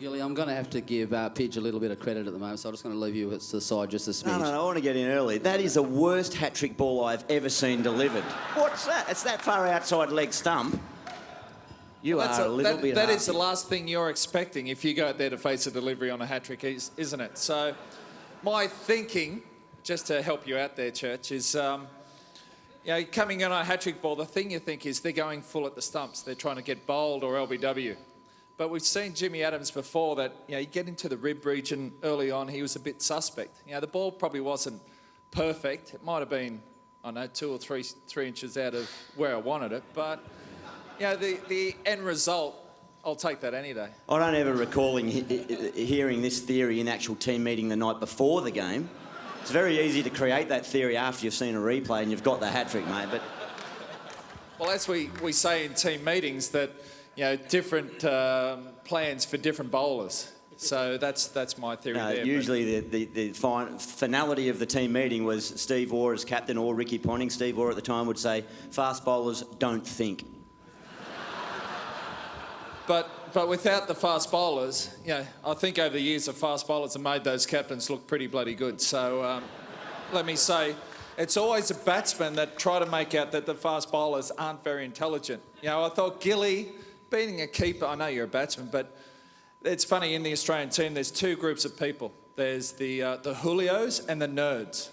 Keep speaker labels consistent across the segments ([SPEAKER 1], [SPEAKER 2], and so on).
[SPEAKER 1] Gilly, I'm going to have to give Pidge a little bit of credit at the moment, so I'm just going to leave you to the side just a smidge.
[SPEAKER 2] No, I want to get in early. That is the worst hat-trick ball I've ever seen delivered. What's that? It's that far outside leg stump. You are a little bit
[SPEAKER 3] That
[SPEAKER 2] hardy.
[SPEAKER 3] is the last thing you're expecting if you go out there to face a delivery on a hat-trick, isn't it? So my thinking, just to help you out there, Church, is... coming in on a hat-trick ball, the thing you think is they're going full at the stumps. They're trying to get bowled or LBW. But we've seen Jimmy Adams before that, you get into the rib region early on, he was a bit suspect. The ball probably wasn't perfect. It might have been, 2 or 3 inches out of where I wanted it. But, the end result, I'll take that any day.
[SPEAKER 2] I don't ever recall hearing this theory in actual team meeting the night before the game. It's very easy to create that theory after you've seen a replay and you've got the hat-trick, mate. But
[SPEAKER 3] well, as we say in team meetings that, different plans for different bowlers. So that's my theory there.
[SPEAKER 2] Usually the finality of the team meeting was Steve Waugh as captain or Ricky Ponting. Steve Waugh at the time would say, fast bowlers don't think.
[SPEAKER 3] But without the fast bowlers, I think over the years the fast bowlers have made those captains look pretty bloody good. So let me say, it's always the batsmen that try to make out that the fast bowlers aren't very intelligent. I thought Gilly, being a keeper, I know you're a batsman, but it's funny, in the Australian team, there's 2 groups of people. There's the Julios and the nerds.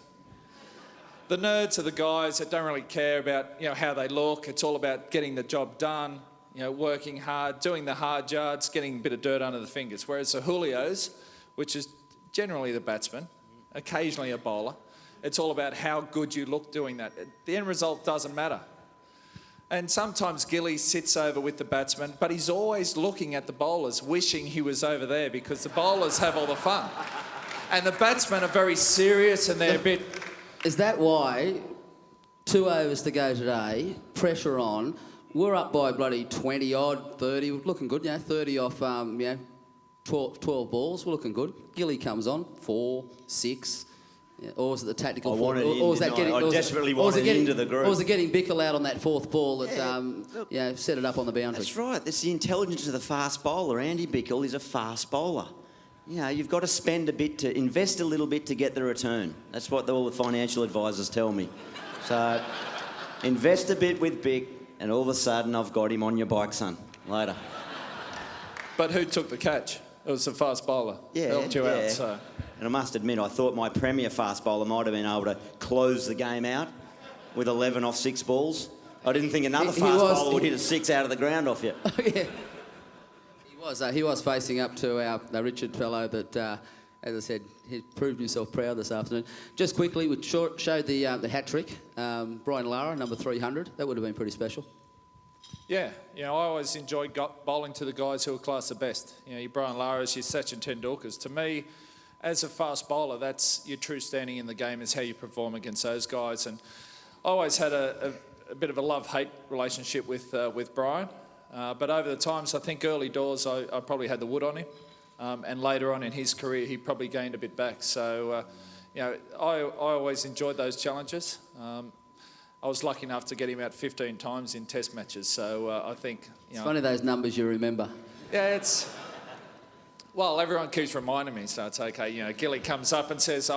[SPEAKER 3] The nerds are the guys that don't really care about, how they look. It's all about getting the job done. Working hard, doing the hard yards, getting a bit of dirt under the fingers. Whereas the Julios, which is generally the batsman, occasionally a bowler, it's all about how good you look doing that. The end result doesn't matter. And sometimes Gilly sits over with the batsman, but he's always looking at the bowlers, wishing he was over there because the bowlers have all the fun. And the batsmen are very serious and they're a bit...
[SPEAKER 1] Is that why 2 overs to go today, pressure on... We're up by bloody 20-odd, 30, looking good, 30 off, 12 balls, we're looking good. Gilly comes on, 4, 6, or is it the tactical...
[SPEAKER 2] I desperately wanted into the group.
[SPEAKER 1] Or was it getting Bickle out on that 4th ball that set it up on the boundary?
[SPEAKER 2] That's right, that's the intelligence of the fast bowler. Andy Bickle is a fast bowler. You've got to spend a bit to... invest a little bit to get the return. That's what all the financial advisors tell me. So, invest a bit with Bick, and all of a sudden, I've got him on your bike, son. Later.
[SPEAKER 3] But who took the catch? It was the fast bowler. Helped you out, so...
[SPEAKER 2] And I must admit, I thought my premier fast bowler might have been able to close the game out with 11 off 6 balls. I didn't think another fast bowler would hit a 6 out of the ground off you.
[SPEAKER 1] He was facing up to our Richard fellow that, as I said, he proved himself proud this afternoon. Just quickly, we showed the hat-trick. Brian Lara, number 300. That would have been pretty special.
[SPEAKER 3] Yeah, I always enjoyed bowling to the guys who are class the best. Your Brian Lara's, your Sachin Tendulkar's. To me, as a fast bowler, that's your true standing in the game, is how you perform against those guys. And I always had a bit of a love-hate relationship with Brian. But over the times, I think early doors, I probably had the wood on him. And later on in his career, he probably gained a bit back. So, I always enjoyed those challenges. I was lucky enough to get him out 15 times in test matches. So, I think...
[SPEAKER 1] It's funny those numbers you remember.
[SPEAKER 3] Yeah, it's... Well, everyone keeps reminding me, so it's okay. Gilly comes up and says,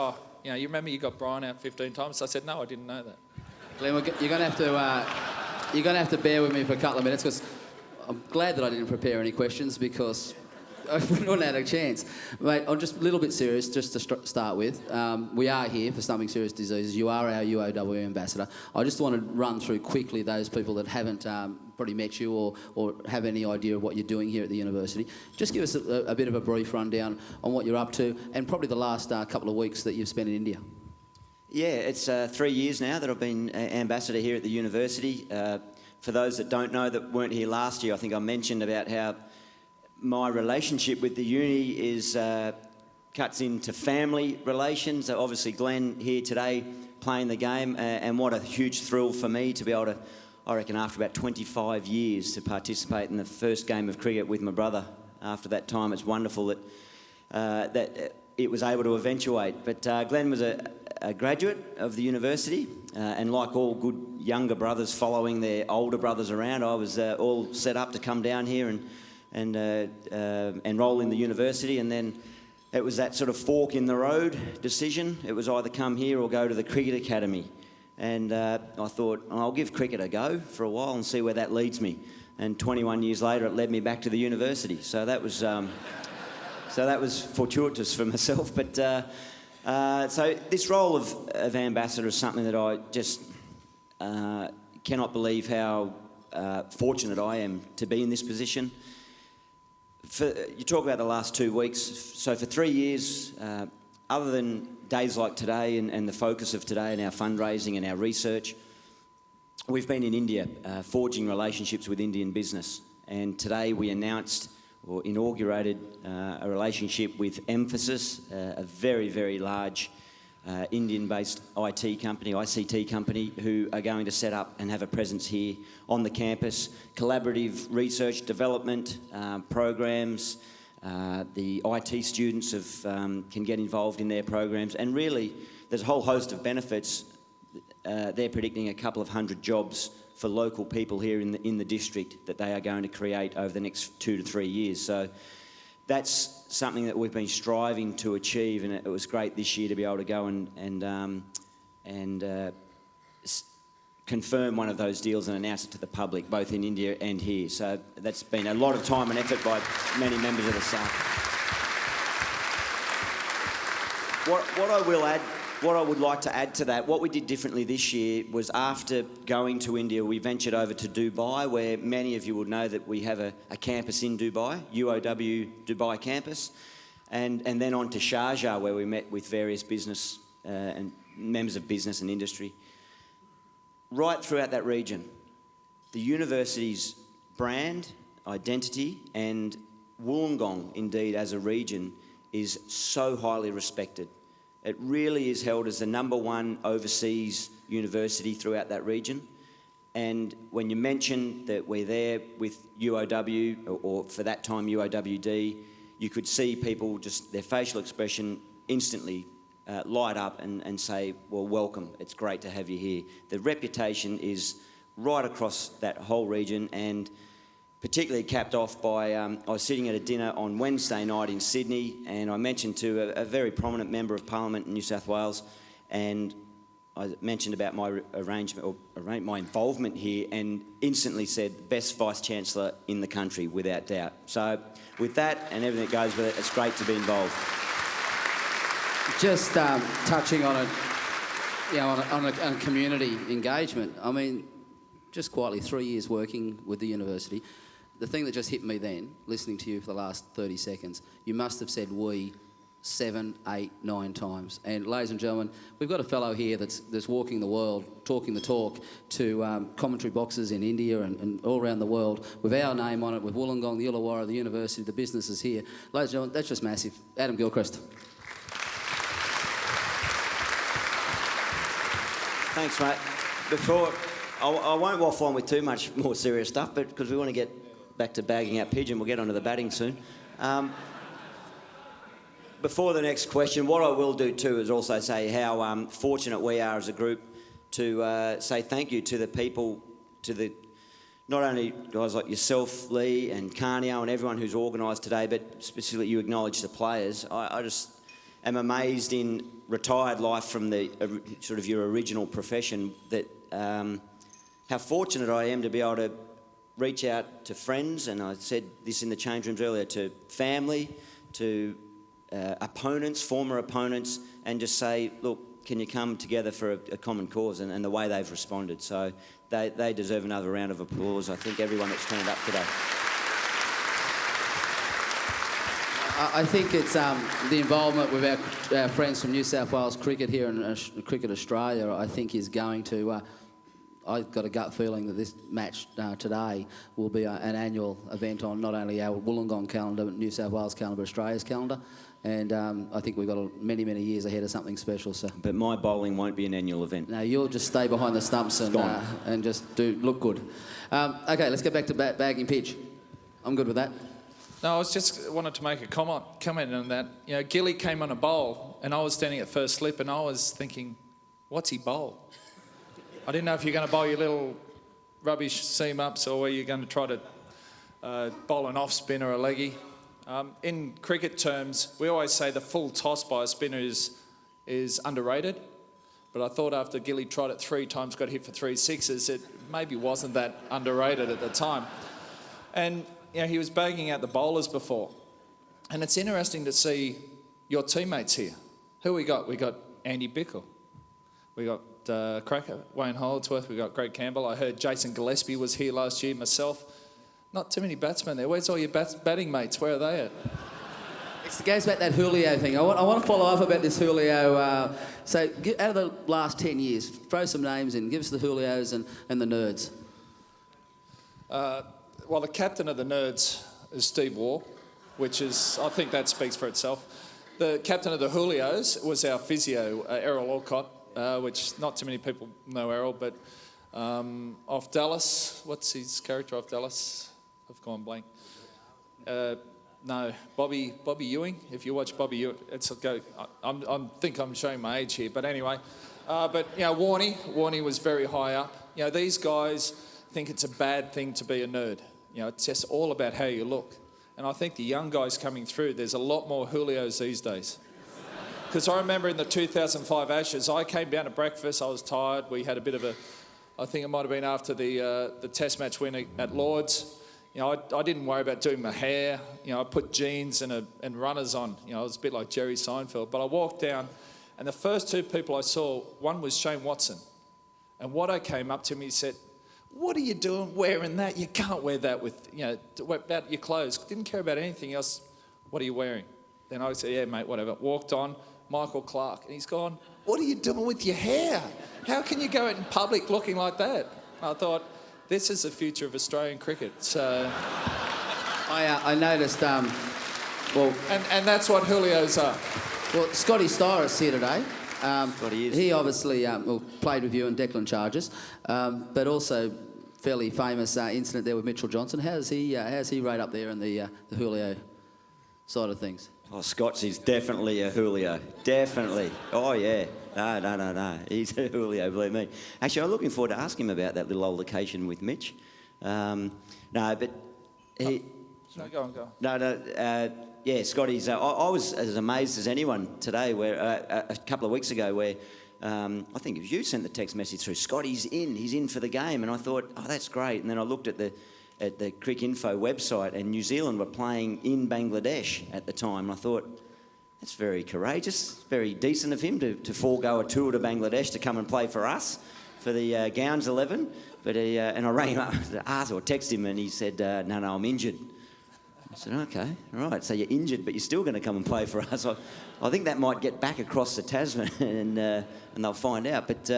[SPEAKER 3] you remember you got Brian out 15 times? I said, no, I didn't know that.
[SPEAKER 1] Glenn, you're going to have to bear with me for a couple of minutes, because I'm glad that I didn't prepare any questions, because I wouldn't have had a chance. Mate, I'm just a little bit serious, just to start with. We are here for Stomach Serious Diseases. You are our UOW ambassador. I just want to run through quickly those people that haven't probably met you or have any idea of what you're doing here at the university. Just give us a bit of a brief rundown on what you're up to, and probably the last couple of weeks that you've spent in India.
[SPEAKER 2] Yeah, it's 3 years now that I've been ambassador here at the university. For those that don't know, that weren't here last year, I think I mentioned about how my relationship with the uni is cuts into family relations. Obviously, Glenn here today playing the game, and what a huge thrill for me to be able to, I reckon, after about 25 years, to participate in the first game of cricket with my brother. After that time, it's wonderful that that it was able to eventuate. But Glenn was a graduate of the university, and like all good younger brothers following their older brothers around, I was all set up to come down here and and enrol in the university. And then it was that sort of fork in the road decision. It was either come here or go to the cricket academy. And I thought, I'll give cricket a go for a while and see where that leads me. And 21 years later, it led me back to the university. So that was fortuitous for myself. But so this role of ambassador is something that I just cannot believe how fortunate I am to be in this position. You talk about the last 2 weeks. So for 3 years, other than days like today and the focus of today and our fundraising and our research, we've been in India forging relationships with Indian business. And today we announced or inaugurated a relationship with Emphasis, a very, very large Indian-based ICT company, who are going to set up and have a presence here on the campus. Collaborative research development programs. The IT students can get involved in their programs, and really there's a whole host of benefits. They're predicting a couple of hundred jobs for local people here in the district that they are going to create over the next 2 to 3 years. So that's something that we've been striving to achieve, and it was great this year to be able to go and confirm one of those deals and announce it to the public, both in India and here. So that's been a lot of time and effort by many members of the staff. What I would like to add to that, what we did differently this year was, after going to India, we ventured over to Dubai, where many of you would know that we have a campus in Dubai, UOW Dubai campus, and then on to Sharjah, where we met with various business and members of business and industry. Right throughout that region, the university's brand, identity, and Wollongong, indeed, as a region, is so highly respected. It really is held as the #1 overseas university throughout that region. And when you mention that we're there with UOW, or for that time UOWD, you could see people, just their facial expression instantly light up and say, well, welcome, it's great to have you here. The reputation is right across that whole region, and particularly capped off by, I was sitting at a dinner on Wednesday night in Sydney, and I mentioned to a very prominent member of Parliament in New South Wales, and I mentioned about my my involvement here, and instantly said, best Vice-Chancellor in the country, without doubt. So with that and everything that goes with it, it's great to be involved.
[SPEAKER 1] Just touching on a community engagement. I mean, just quietly, 3 years working with the university. The thing that just hit me then, listening to you for the last 30 seconds, you must have said we 7, 8, 9 times. And ladies and gentlemen, we've got a fellow here that's walking the world, talking the talk to commentary boxes in India and all around the world, with our name on it, with Wollongong, the Illawarra, the university, the businesses here. Ladies and gentlemen, that's just massive. Adam Gilchrist.
[SPEAKER 2] Thanks, mate. I won't waffle on with too much more serious stuff, but because we want to get back to bagging our pigeon, we'll get onto the batting soon. Before the next question, what I will do too is also say how fortunate we are as a group to say thank you to the people, not only guys like yourself, Lee, and Carnio, and everyone who's organised today, but specifically you acknowledge the players. I just am amazed in retired life from the sort of your original profession that how fortunate I am to be able to reach out to friends, and I said this in the change rooms earlier, to family, to opponents, former opponents, and just say, look, can you come together for a common cause, and the way they've responded. So they deserve another round of applause. I think everyone that's turned up today.
[SPEAKER 1] I think it's the involvement with our friends from New South Wales Cricket here and Cricket Australia, I think, is going to... I've got a gut feeling that this match today will be an annual event on not only our Wollongong calendar, but New South Wales calendar, but Australia's calendar. And I think we've got many, many years ahead of something special. So. But
[SPEAKER 2] my bowling won't be an annual event.
[SPEAKER 1] No, you'll just stay behind the stumps and just look good. OK, let's get back to bagging pitch. I'm good with that.
[SPEAKER 3] No, I was just wanted to make a comment on that. You know, Gilly came on a bowl, and I was standing at first slip, and I was thinking, what's he bowl? I didn't know if you're going to bowl your little rubbish seam ups, or were you going to try to bowling off spinner, a leggy. In cricket terms, we always say the full toss by a spinner is underrated. But I thought after Gilly tried it 3 times, got hit for 3 sixes, it maybe wasn't that underrated at the time. And he was bagging out the bowlers before. And it's interesting to see your teammates here. Who we got? We got Andy Bickle. We got Cracker, Wayne Holdsworth. We got Greg Campbell. I heard Jason Gillespie was here last year, myself. Not too many batsmen there. Where's all your batting mates? Where are they at?
[SPEAKER 1] It goes back to that Julio thing. I want to follow up about this Julio. So out of the last 10 years, throw some names in. Give us the Julios and the Nerds.
[SPEAKER 3] Well, the captain of the Nerds is Steve Waugh, which is, I think that speaks for itself. The captain of the Julios was our physio, Errol Alcott, which not too many people know Errol, but off Dallas, what's his character off Dallas? I've gone blank. No, Bobby Ewing. If you watch Bobby Ewing, I think I'm showing my age here, but anyway. But Warnie was very high up. These guys think it's a bad thing to be a nerd. It's just all about how you look. And I think the young guys coming through, there's a lot more Julios these days. Because I remember in the 2005 Ashes, I came down to breakfast. I was tired. We had a bit of I think it might have been after the Test match win at Lord's. I didn't worry about doing my hair. I put jeans and runners on. I was a bit like Jerry Seinfeld. But I walked down, and the first 2 people I saw, one was Shane Watson. And Watto came up to me, he said, "What are you doing wearing that? You can't wear that with, about your clothes." Didn't care about anything else. "What are you wearing?" Then I said, "Yeah, mate, whatever." Walked on, Michael Clark, and he's gone, "What are you doing with your hair? How can you go out in public looking like that?" I thought, this is the future of Australian cricket. So
[SPEAKER 1] I noticed, and
[SPEAKER 3] that's what Julios are.
[SPEAKER 1] Well, Scotty Styris here today.
[SPEAKER 2] Scotty is.
[SPEAKER 1] He obviously played with you in Declan charges, but also fairly famous incident there with Mitchell Johnson. How's he rate up there in the Julio side of things?
[SPEAKER 2] Oh, Scott's is definitely a Julio. Definitely. Oh, yeah. No. He's a Julio, believe me. Actually, I'm looking forward to asking him about that little altercation with Mitch. But he...
[SPEAKER 3] No, go on.
[SPEAKER 2] Yeah, Scotty's... I was as amazed as anyone today, where a couple of weeks ago, where I think it was you sent the text message through. Scotty's in. He's in for the game. And I thought, oh, that's great. And then I looked at the Crick Info website, and New Zealand were playing in Bangladesh at the time. And I thought, that's very courageous, very decent of him to forego a tour to Bangladesh to come and play for us, for the Gowns 11. But and I rang him up, asked or texted him, and he said, no, I'm injured. I said, okay, all right, so you're injured, but you're still going to come and play for us. I think that might get back across to Tasman, and they'll find out. But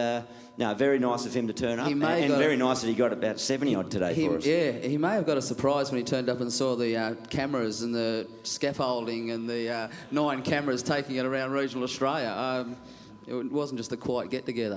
[SPEAKER 2] no, very nice of him to turn up, and very nice that he got about 70-odd today for us. Yeah,
[SPEAKER 1] he may have got a surprise when he turned up and saw the cameras and the scaffolding and the 9 cameras taking it around regional Australia. It wasn't just a quiet get-together.